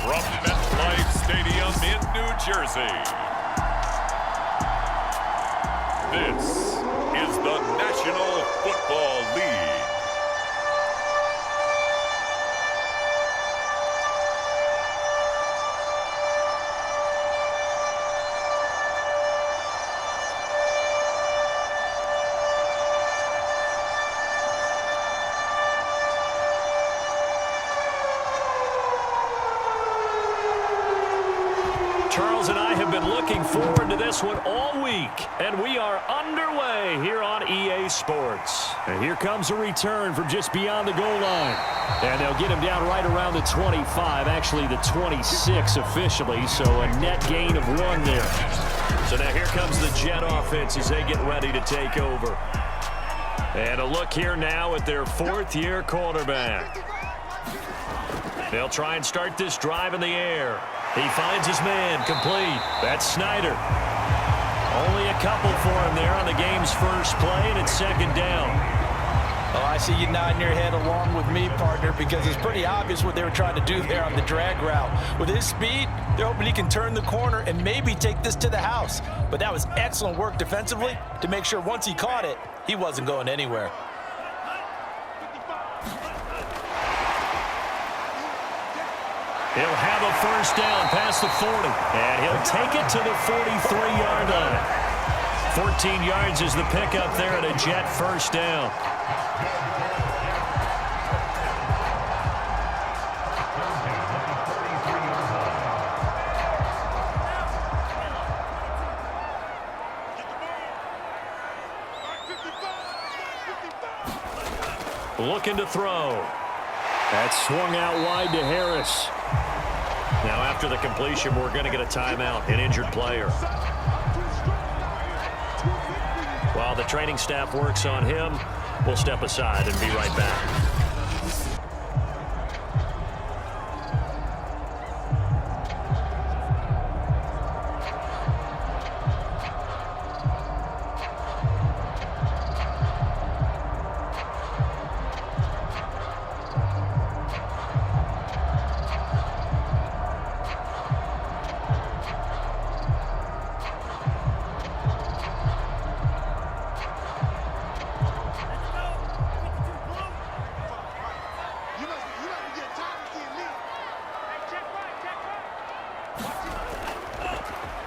from MetLife Stadium in New Jersey. This is the National Football League. Charles and I have been looking forward to this one all week, and we are underway here on EA Sports. And here comes a return from just beyond the goal line. And they'll get him down right around the 25, actually the 26 officially, so a net gain of 1 there. So now here comes the Jet offense as they get ready to take over. And a look here now at their 4th-year quarterback. They'll try and start this drive in the air. He finds his man, complete. That's Snyder. Only a couple for him there on the game's first play, and it's 2nd down. Oh, I see you nodding your head along with me, partner, because it's pretty obvious what they were trying to do there on the drag route. With his speed, they're hoping he can turn the corner and maybe take this to the house. But that was excellent work defensively to make sure once he caught it, he wasn't going anywhere. He'll have a first down past the 40, and he'll take it to the 43-yard line. 14 yards is the pickup there at a Jet first down. Looking to throw. That swung out wide to Harris. Now after the completion, we're going to get a timeout, an injured player. While the training staff works on him, we'll step aside and be right back.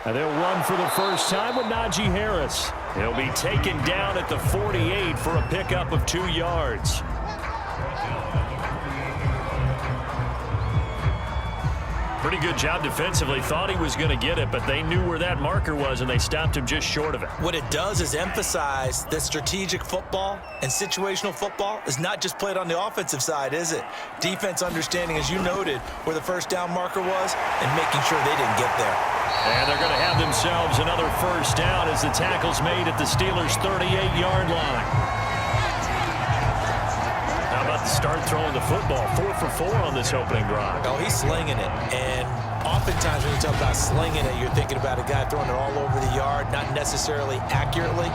And they'll run for the first time with Najee Harris. He'll be taken down at the 48 for a pickup of 2 yards. Pretty good job defensively. Thought he was going to get it, but they knew where that marker was, and they stopped him just short of it. What it does is emphasize that strategic football and situational football is not just played on the offensive side, is it? Defense understanding, as you noted, where the first down marker was and making sure they didn't get there. And they're going to have themselves another first down as the tackle's made at the Steelers' 38-yard line. How about the start throwing the football? 4 for 4 on this opening drive. Oh, he's slinging it. And oftentimes when you talk about slinging it, you're thinking about a guy throwing it all over the yard, not necessarily accurately.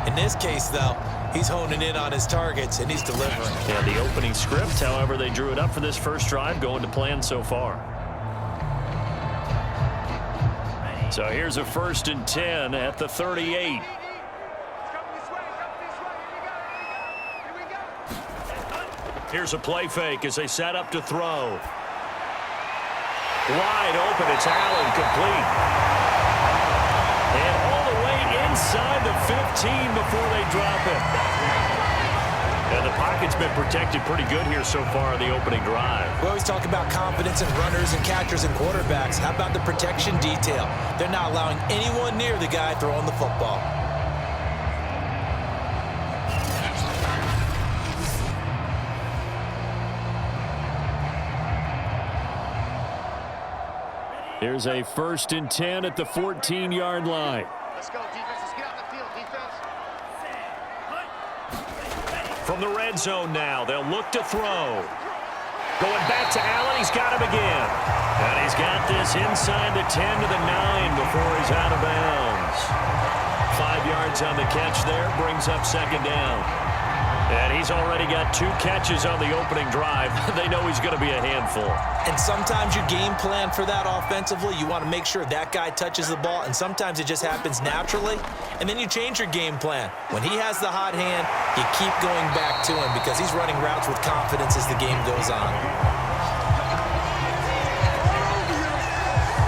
In this case, though, he's honing in on his targets, and he's delivering. Yeah, the opening script, however, they drew it up for this first drive, going to plan so far. So here's a 1st and 10 at the 38. Here's a play fake as they set up to throw. Wide open, it's Allen, complete. And all the way inside the 15 before they drop it. And the pocket's been protected pretty good here so far in the opening drive. We always talk about confidence in runners and catchers and quarterbacks. How about the protection detail? They're not allowing anyone near the guy throwing the football. Here's a 1st and 10 at the 14-yard line. Let's go, defense. Let's get out the field, defense. From the red zone now, they'll look to throw. Going back to Allen, he's got him again. And he's got this inside the 10 to the 9 before he's out of bounds. 5 yards on the catch there, brings up 2nd down. And he's already got 2 catches on the opening drive. They know he's going to be a handful. And sometimes you game plan for that offensively. You want to make sure that guy touches the ball, and sometimes it just happens naturally. And then you change your game plan. When he has the hot hand, you keep going back to him because he's running routes with confidence as the game goes on.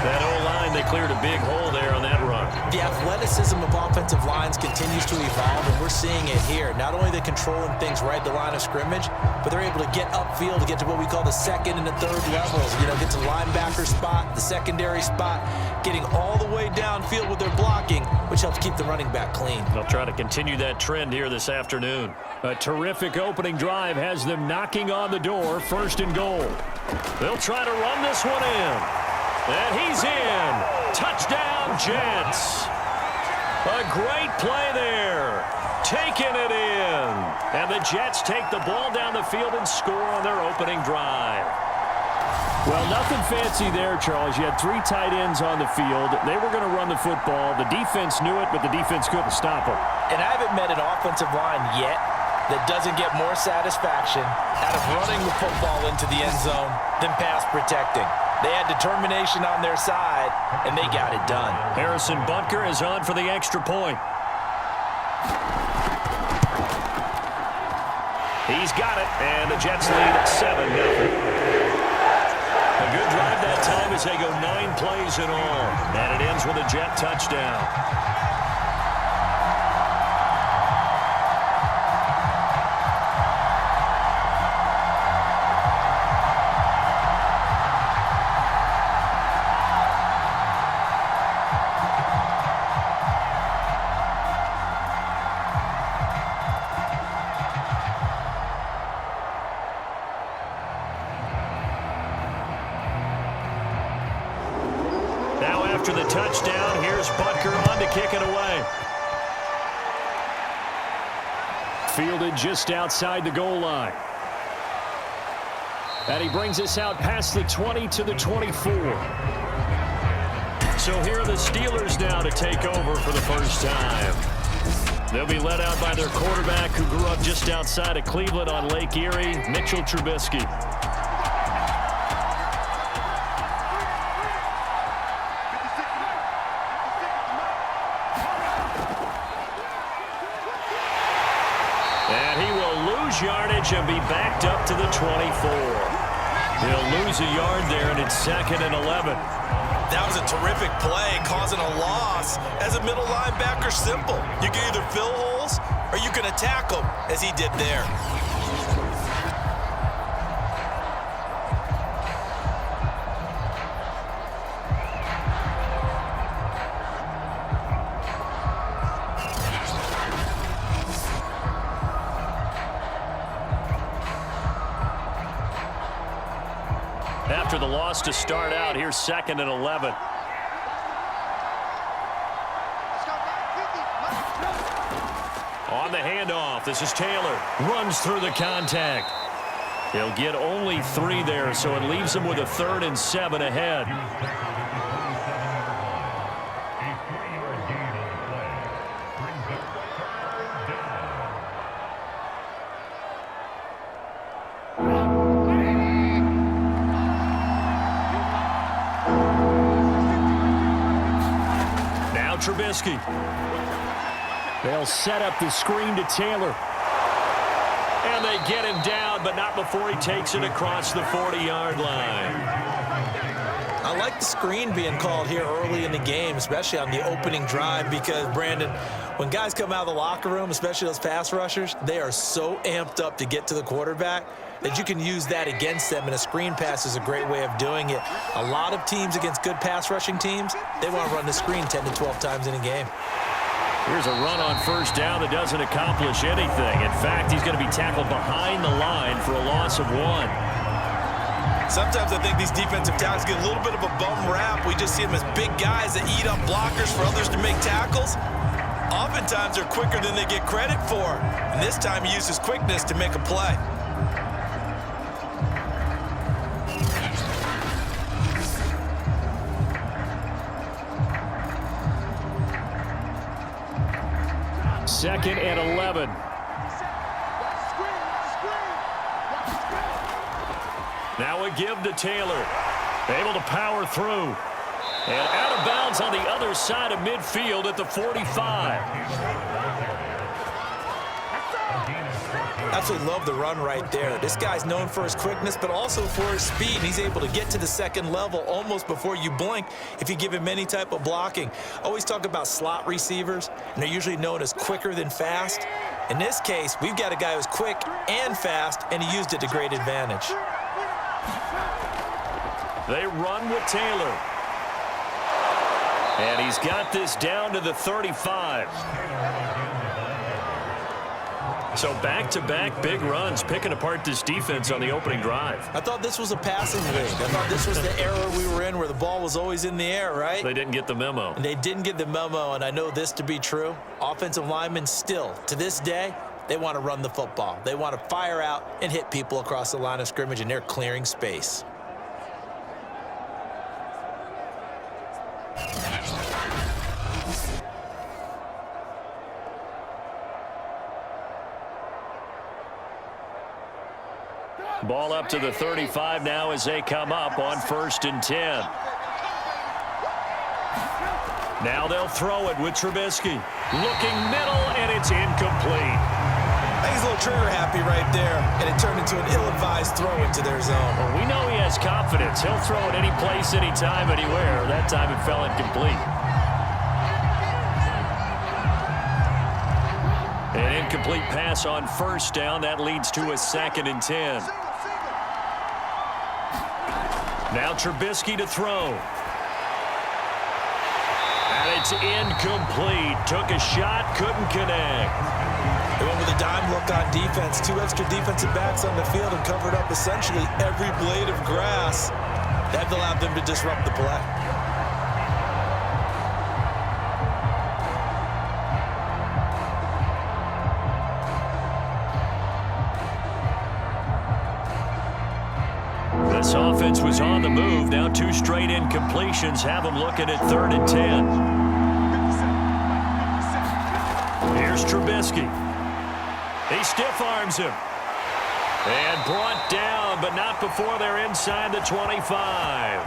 That O-line, they cleared a big hole there on that run. The athleticism of offensive lines continues to evolve, and we're seeing it here. Not only are they controlling things right at the line of scrimmage, but they're able to get upfield to get to what we call the second and the third levels. You know, get to the linebacker spot, the secondary spot, getting all the way downfield with their blocking, which helps keep the running back clean. They'll try to continue that trend here this afternoon. A terrific opening drive has them knocking on the door, 1st and goal. They'll try to run this one in. And he's in. Touchdown, Jets. A great play there. Taking it in. And the Jets take the ball down the field and score on their opening drive. Well, nothing fancy there, Charles. You had 3 tight ends on the field. They were going to run the football. The defense knew it, but the defense couldn't stop them. And I haven't met an offensive line yet that doesn't get more satisfaction out of running the football into the end zone than pass protecting. They had determination on their side, and they got it done. Harrison Butker is on for the extra point. He's got it, and the Jets lead 7-0. A good drive that time as they go 9 plays in all, and it ends with a Jet touchdown. After the touchdown, here's Butker on to kick it away. Fielded just outside the goal line. And he brings us out past the 20 to the 24. So here are the Steelers now to take over for the first time. They'll be led out by their quarterback who grew up just outside of Cleveland on Lake Erie, Mitchell Trubisky. Yardage and be backed up to the 24. He'll lose a yard there, and it's 2nd and 11. That was a terrific play, causing a loss. As a middle linebacker, simple. You can either fill holes or you can attack them, as he did there. After the loss to start out, here's 2nd and 11. On the handoff, this is Taylor. Runs through the contact. He'll get only 3 there, so it leaves him with a 3rd and 7 ahead. Trubisky. They'll set up the screen to Taylor. And they get him down, but not before he takes it across the 40-yard line. I like the screen being called here early in the game, especially on the opening drive, because, Brandon, when guys come out of the locker room, especially those pass rushers, they are so amped up to get to the quarterback that you can use that against them, and a screen pass is a great way of doing it. A lot of teams against good pass rushing teams, they want to run the screen 10 to 12 times in a game. Here's a run on 1st down that doesn't accomplish anything. In fact, he's going to be tackled behind the line for a loss of 1. Sometimes I think these defensive tackles get a little bit of a bum rap. We just see them as big guys that eat up blockers for others to make tackles. Oftentimes they're quicker than they get credit for. And this time he uses quickness to make a play. Second and 11. Now a give to Taylor. Able to power through. And out of bounds on the other side of midfield at the 45. Absolutely love the run right there. This guy's known for his quickness, but also for his speed. And he's able to get to the second level almost before you blink if you give him any type of blocking. Always talk about slot receivers, and they're usually known as quicker than fast. In this case, we've got a guy who's quick and fast, and he used it to great advantage. They run with Taylor. And he's got this down to the 35. So back-to-back big runs, picking apart this defense on the opening drive. I thought this was a passing league. I thought this was the era we were in where the ball was always in the air, right? They didn't get the memo. And they didn't get the memo, and I know this to be true. Offensive linemen still, to this day, they want to run the football. They want to fire out and hit people across the line of scrimmage, and they're clearing space. Ball up to the 35 now as they come up on 1st and 10. Now they'll throw it with Trubisky. Looking middle, and it's incomplete. I think he's a little trigger happy right there, and it turned into an ill-advised throw into their zone. Well, we know he has confidence. He'll throw it any place, anytime, anywhere. That time it fell incomplete. An incomplete pass on 1st down. That leads to a 2nd and 10. Now Trubisky to throw. And it's incomplete. Took a shot, couldn't connect. They went with a dime look on defense. 2 extra defensive backs on the field and covered up essentially every blade of grass. That allowed them to disrupt the play. This offense was on the move. Now 2 straight incompletions have them looking at 3rd and 10. Here's Trubisky. He stiff arms him. And brought down, but not before they're inside the 25.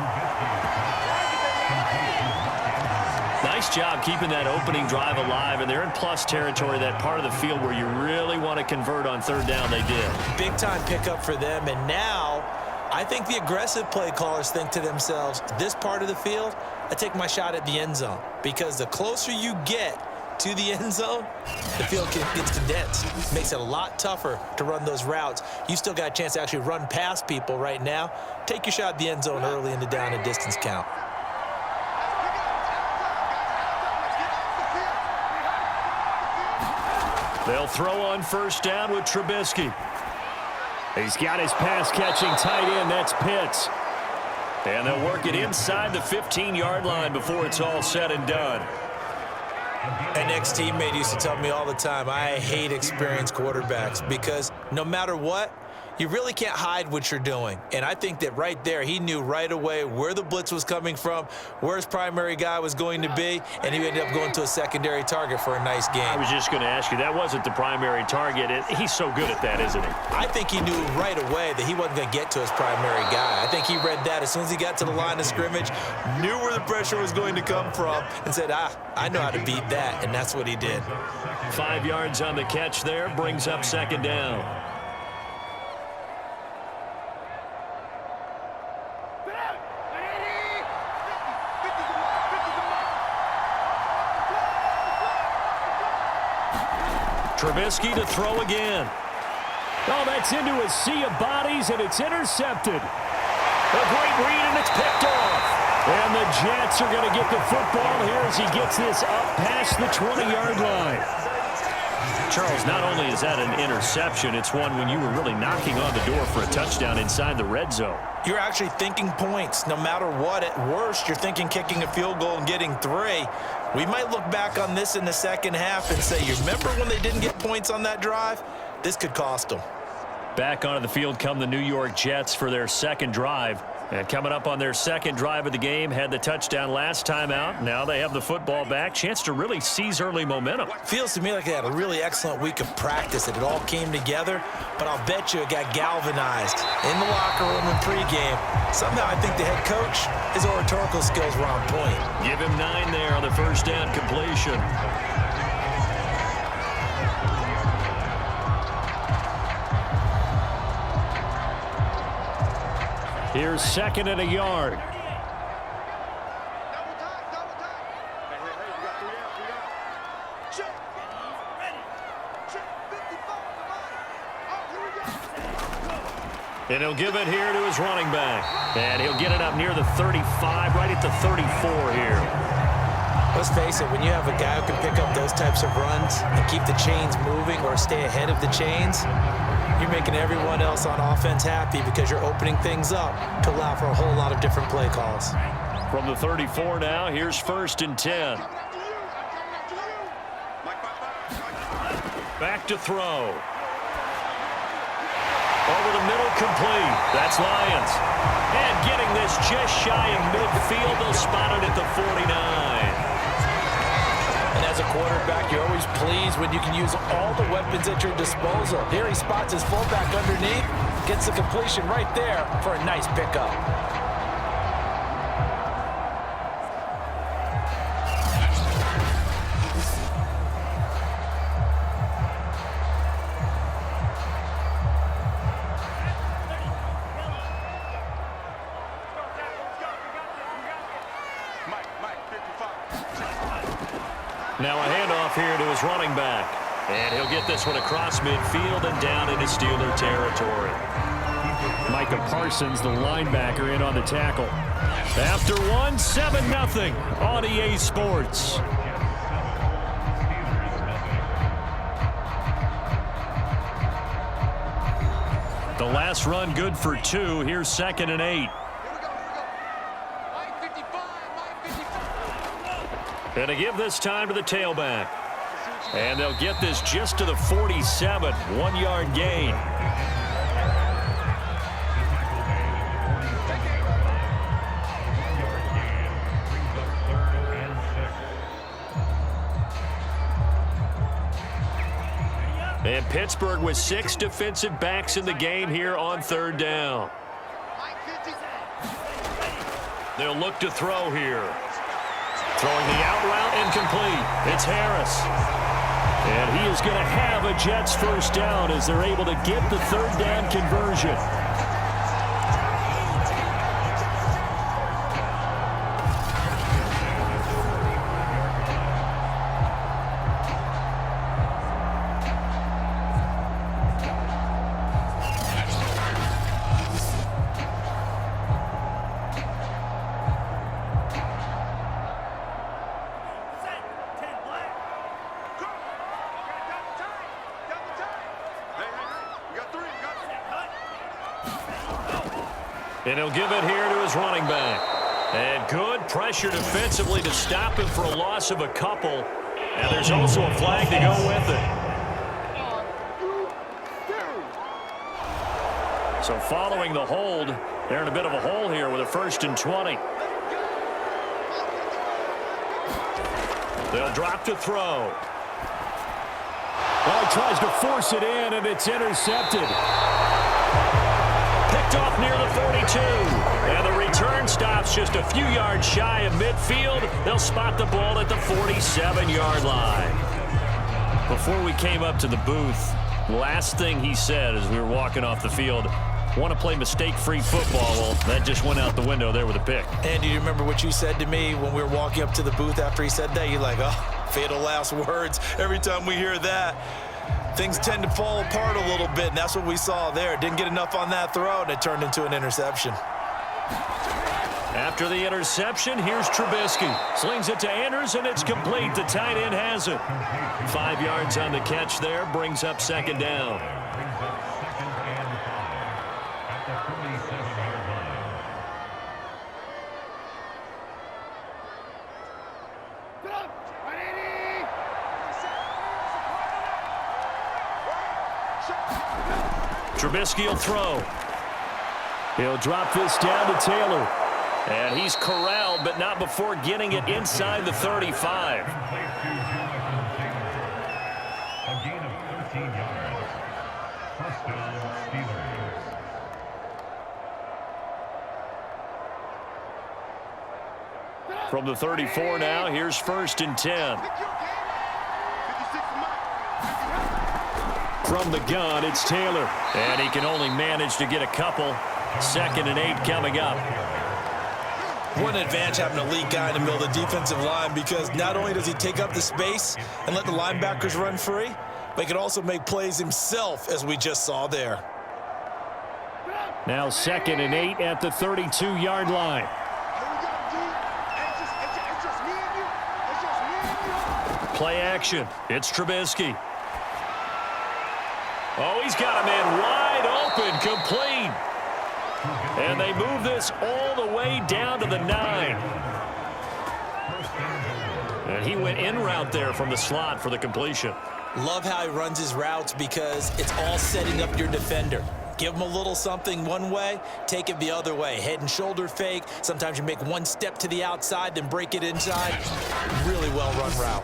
Nice job keeping that opening drive alive, and they're in plus territory, that part of the field where you really want to convert on 3rd down. They did. Big time pickup for them, and now I think the aggressive play callers think to themselves, this part of the field, I take my shot at the end zone. Because the closer you get to the end zone, the field gets condensed. It makes it a lot tougher to run those routes. You still got a chance to actually run past people right now. Take your shot at the end zone early in the down and distance count. They'll throw on 1st down with Trubisky. He's got his pass-catching tight end. That's Pitts. And they'll work it inside the 15-yard line before it's all said and done. An ex-teammate used to tell me all the time, I hate experienced quarterbacks because no matter what, you really can't hide what you're doing. And I think that right there, he knew right away where the blitz was coming from, where his primary guy was going to be, and he ended up going to a secondary target for a nice game. I was just going to ask you, that wasn't the primary target. He's so good at that, isn't he? I think he knew right away that he wasn't going to get to his primary guy. I think he read that as soon as he got to the line of scrimmage, knew where the pressure was going to come from, and said, I know how to beat that, and that's what he did. 5 yards on the catch there, brings up 2nd down. Trubisky to throw again. Oh, that's into a sea of bodies, and it's intercepted. A great read, and it's picked off. And the Jets are going to get the football here as he gets this up past the 20-yard line. Charles, not only is that an interception, it's one when you were really knocking on the door for a touchdown inside the red zone. You're actually thinking points. No matter what, at worst, you're thinking kicking a field goal and getting 3. We might look back on this in the second half and say, you remember when they didn't get points on that drive? This could cost them. Back onto the field come the New York Jets for their 2nd drive. And coming up on their second drive of the game, had the touchdown last time out. Now they have the football back. Chance to really seize early momentum. Feels to me like they had a really excellent week of practice, and it all came together, but I'll bet you it got galvanized in the locker room and pregame. Somehow I think the head coach, his oratorical skills were on point. Give him 9 there on the first down completion. Here's second and a yard. Double time, double time. Hey, we got 3 outs, we got. Check. Ready. Check. 55 on the line. Oh, here we go. And he'll give it here to his running back. And he'll get it up near the 35, right at the 34 here. Let's face it, when you have a guy who can pick up those types of runs and keep the chains moving or stay ahead of the chains, you're making everyone else on offense happy because you're opening things up to allow for a whole lot of different play calls. From the 34 now, here's first and 10. Back to throw. Over the middle, complete. That's Lions. And getting this just shy of midfield, they'll spot it at the 49. And as a quarterback, you're always pleased when you can use all the weapons at your disposal. Here he spots his fullback underneath, gets the completion right there for a nice pickup. Now a handoff here to his running back. And he'll get this one across midfield and down into Steeler territory. Micah Parsons, the linebacker, in on the tackle. After one, 7-0 on EA Sports. The last run good for 2. Here's second and 8. And to give this time to the tailback. And they'll get this just to the 47. 1-yard gain. And Pittsburgh with 6 defensive backs in the game here on third down. They'll look to throw here. Throwing the out route incomplete. It's Harris. And he is going to have a Jets first down as they're able to get the third down conversion. And he'll give it here to his running back. And good pressure defensively to stop him for a loss of a couple. And there's also a flag to go with it. So following the hold, they're in a bit of a hole here with a 1st and 20. They'll drop to throw. Well, he tries to force it in, and it's intercepted. Picked off near the 42. And the return stops just a few yards shy of midfield. They'll spot the ball at the 47-yard line. Before we came up to the booth, last thing he said as we were walking off the field, want to play mistake-free football. Well, that just went out the window there with a pick. And do you remember what you said to me when we were walking up to the booth after he said that? You're like, oh, fatal last words. Every time we hear that, things tend to fall apart a little bit, and that's what we saw there. Didn't get enough on that throw, and it turned into an interception. After the interception, here's Trubisky. Slings it to Andrews, and it's complete. The tight end has it. 5 yards on the catch there, brings up second down. Trubisky will throw. He'll drop this down to Taylor. And he's corralled, but not before getting it inside the 35. From the 34 now, here's 1st and 10. From the gun, it's Taylor. And he can only manage to get a couple. 2nd and 8 coming up. What an advantage having a lead guy in the middle of the defensive line, because not only does he take up the space and let the linebackers run free, but he can also make plays himself, as we just saw there. Now 2nd and 8 at the 32-yard line. Play action. It's Trubisky. Oh, he's got a man wide open, complete. And they move this all the way down to the 9. And he went in route there from the slot for the completion. Love how he runs his routes, because it's all setting up your defender. Give him a little something one way, take it the other way. Head and shoulder fake. Sometimes you make one step to the outside, then break it inside. Really well run route.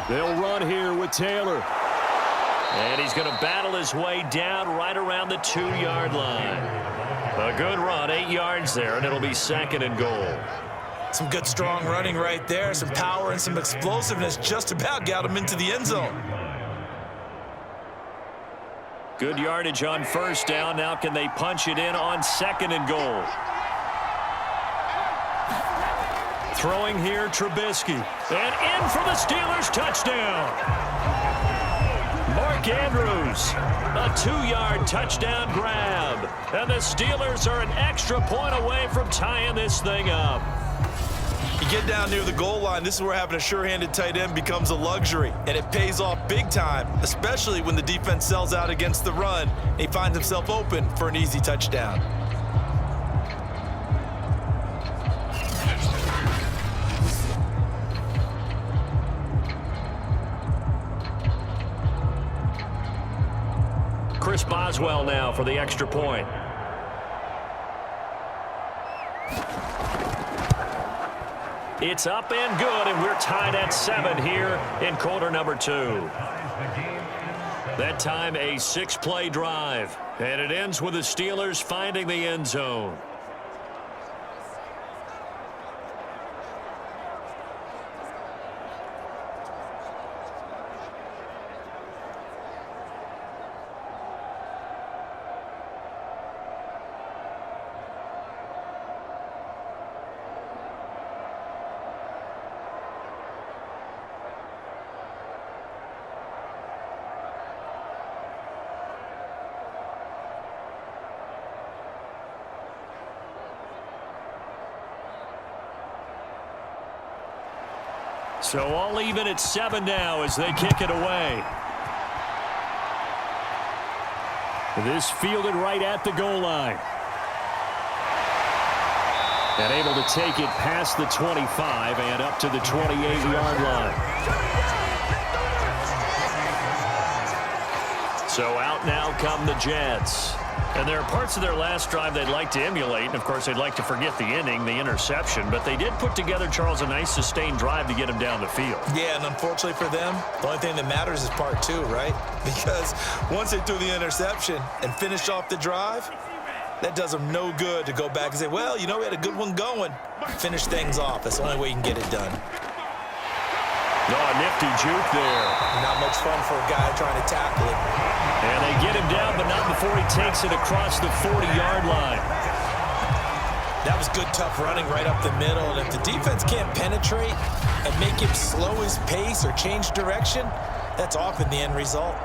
They'll run here with Taylor. And he's going to battle his way down right around the 2-yard line. A good run, 8 yards there, and it'll be 2nd and goal. Some good strong running right there. Some power and some explosiveness just about got him into the end zone. Good yardage on 1st down. Now can they punch it in on 2nd and goal? Throwing here, Trubisky. And in for the Steelers, touchdown. Mark Andrews, a 2-yard touchdown grab. And the Steelers are an extra point away from tying this thing up. You get down near the goal line, this is where having a sure-handed tight end becomes a luxury. And it pays off big time, especially when the defense sells out against the run. And he finds himself open for an easy touchdown. Chris Boswell now for the extra point. It's up and good, and we're tied at 7 here in quarter number 2. That time a 6-play drive, and it ends with the Steelers finding the end zone. So all even at 7 now as they kick it away. This fielded right at the goal line. And able to take it past the 25 and up to the 28-yard line. So out now come the Jets. And there are parts of their last drive they'd like to emulate. And, of course, they'd like to forget the inning, the interception. But they did put together, Charles, a nice sustained drive to get him down the field. Yeah, and unfortunately for them, the only thing that matters is part 2, right? Because once they threw the interception and finished off the drive, that does them no good to go back and say, well, you know, we had a good one going. Finish things off. That's the only way you can get it done. Oh, a nifty juke there. Not much fun for a guy trying to tackle it. And they get him down, but not before he takes it across the 40-yard line. That was good, tough running right up the middle. And if the defense can't penetrate and make him slow his pace or change direction, that's often the end result.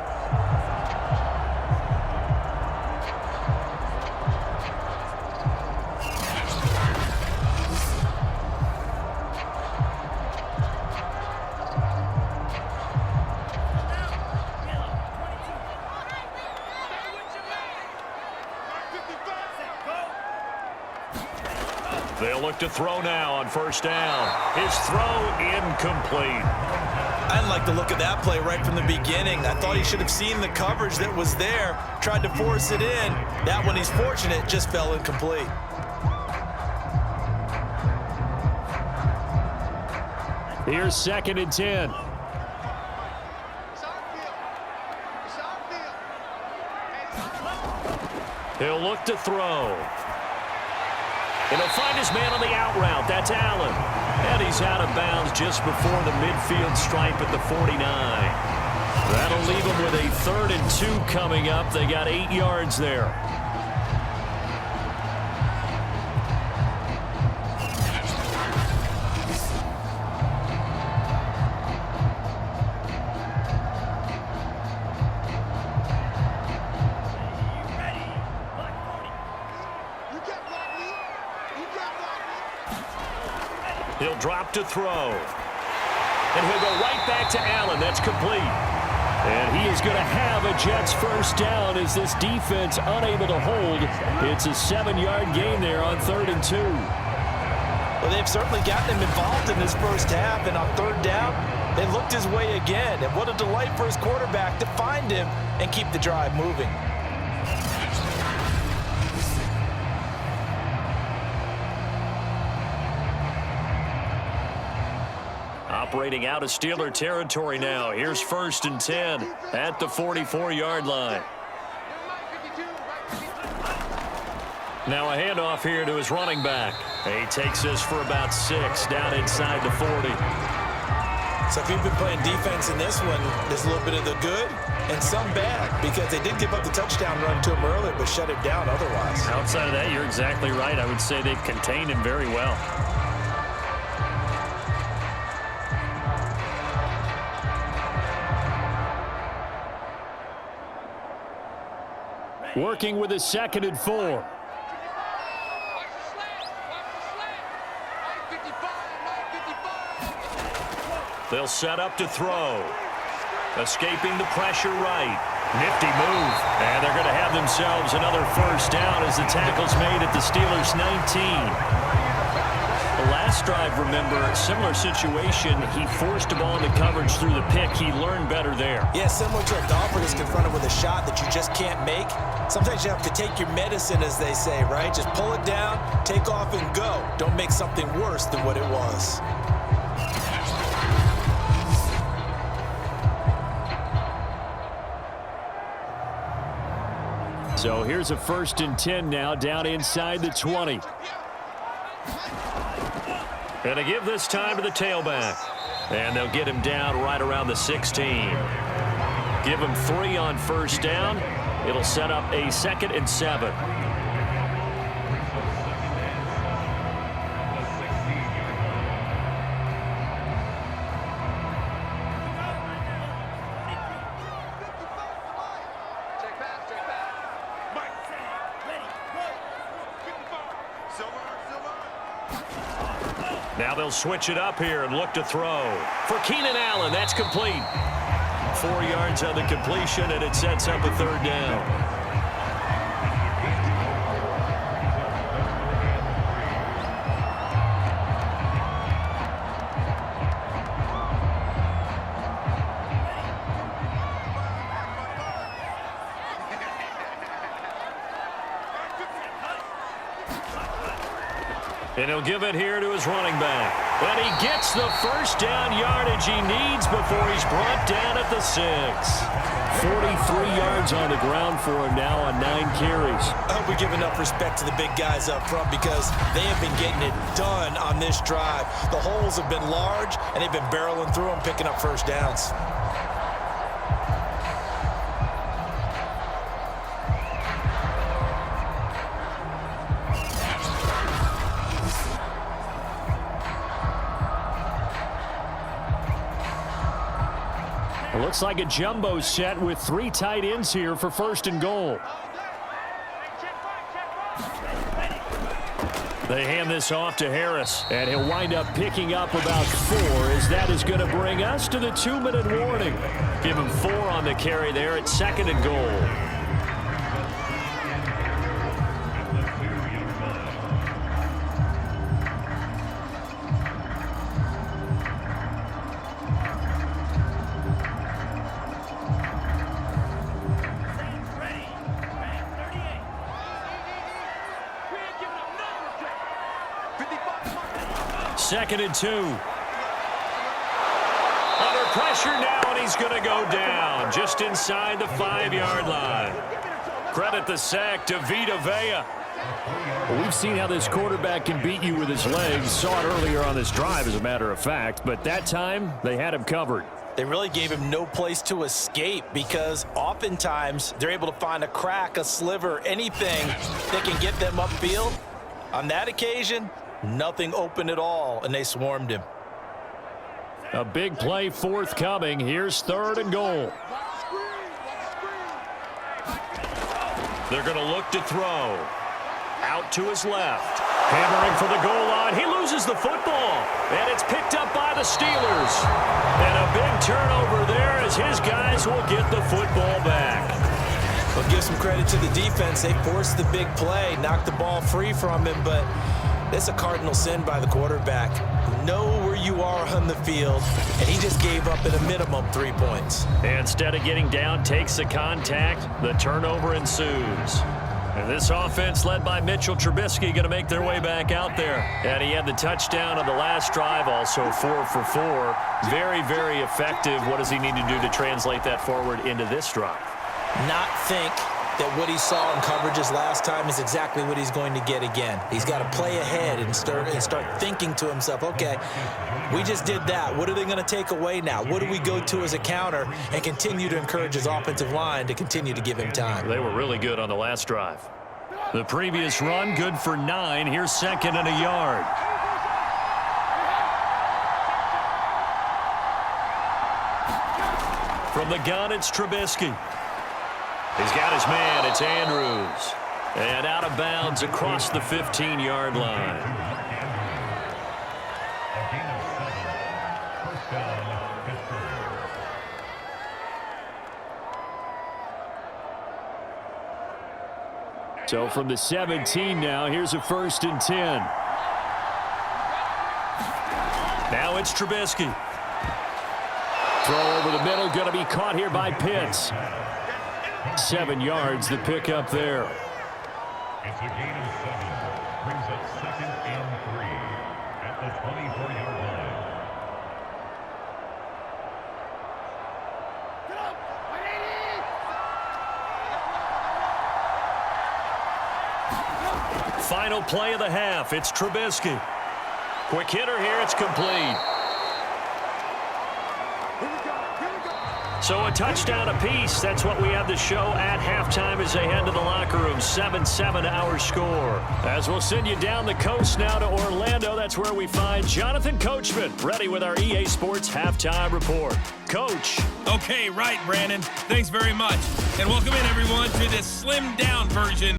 look to throw now on first down. His throw incomplete. I didn't like the look of that play right from the beginning. I thought he should have seen the coverage that was there, tried to force it in. That one, he's fortunate, just fell incomplete. Here's 2nd and 10. He'll look to throw. And he'll find his man on the out route. That's Allen. And he's out of bounds just before the midfield stripe at the 49. That'll leave him with a 3rd and 2 coming up. They got 8 yards there. He'll drop to throw. And he'll go right back to Allen. That's complete. And he is going to have a Jets first down as this defense unable to hold. It's a 7-yard gain there on 3rd and 2. Well, they've certainly gotten him involved in this first half. And on 3rd down, they looked his way again. And what a delight for his quarterback to find him and keep the drive moving. Operating out of Steeler territory now. Here's 1st and 10 at the 44-yard line. Now a handoff here to his running back. He takes this for about 6 down inside the 40. So if you've been playing defense in this one, there's a little bit of the good and some bad because they did give up the touchdown run to him earlier but shut it down otherwise. Outside of that, you're exactly right. I would say they've contained him very well. Working with his 2nd and 4. They'll set up to throw. Escaping the pressure right. Nifty move. And they're going to have themselves another first down as the tackle's made at the Steelers' 19. The last drive, remember, similar situation. He forced the ball into coverage through the pick. He learned better there. Yeah, similar to a golfer that's confronted with a shot that you just can't make. Sometimes you have to take your medicine, as they say, right? Just pull it down, take off, and go. Don't make something worse than what it was. So here's a 1st and 10 now down inside the 20. And they give this time to the tailback. And they'll get him down right around the 16. Give him 3 on first down. It'll set up a 2nd and 7. Now they'll switch it up here and look to throw. For Keenan Allen, that's complete. 4 yards on the completion, and it sets up a 3rd down. And he'll give it here to his running back. And he gets the first down yardage he needs before he's brought down at the 6. 43 yards on the ground for him now on 9 carries. I hope we give enough respect to the big guys up front because they have been getting it done on this drive. The holes have been large, and they've been barreling through them, picking up first downs. Looks like a jumbo set with 3 tight ends here for 1st and goal. They hand this off to Harris, and he'll wind up picking up about 4 as that is going to bring us to the 2-minute warning. Give him 4 on the carry there at 2nd and goal. 2nd and 2. Under pressure now, and he's going to go down just inside the 5-yard line. Credit the sack to Vita Vea. Well, we've seen how this quarterback can beat you with his legs. Saw it earlier on this drive, as a matter of fact. But that time, they had him covered. They really gave him no place to escape because oftentimes they're able to find a crack, a sliver, anything that can get them upfield. On that occasion, nothing open at all, and they swarmed him. A big play forthcoming. Here's 3rd and goal. They're going to look to throw. Out to his left. Hammering for the goal line. He loses the football. And it's picked up by the Steelers. And a big turnover there as his guys will get the football back. Well, give some credit to the defense. They forced the big play, knocked the ball free from him, but that's a cardinal sin by the quarterback. Know where you are on the field, and he just gave up at a minimum 3 points. Instead of getting down, takes the contact. The turnover ensues. And this offense led by Mitchell Trubisky going to make their way back out there. And he had the touchdown on the last drive, also 4 for 4. Very, very effective. What does he need to do to translate that forward into this drive? Not think that what he saw in coverages last time is exactly what he's going to get again. He's got to play ahead and start thinking to himself, okay, we just did that. What are they going to take away now? What do we go to as a counter, and continue to encourage his offensive line to continue to give him time? They were really good on the last drive. The previous run, good for 9. Here's 2nd and a yard. From the gun, it's Trubisky. He's got his man. It's Andrews. And out of bounds across the 15-yard line. So from the 17 now, here's a 1st and 10. Now it's Trubisky. Throw over the middle, going to be caught here by Pitts. 7 yards, the pickup there. It's a gain of 7. Brings up 2nd and 3 at the 24-yard line. Final play of the half. It's Trubisky. Quick hitter here. It's complete. So a touchdown apiece. That's what we have to show at halftime as they head to the locker room. 7-7 our score. As we'll send you down the coast now to Orlando. That's where we find Jonathan Coachman ready with our EA Sports Halftime Report. Coach. Okay, right, Brandon. Thanks very much. And welcome in, everyone, to this slimmed-down version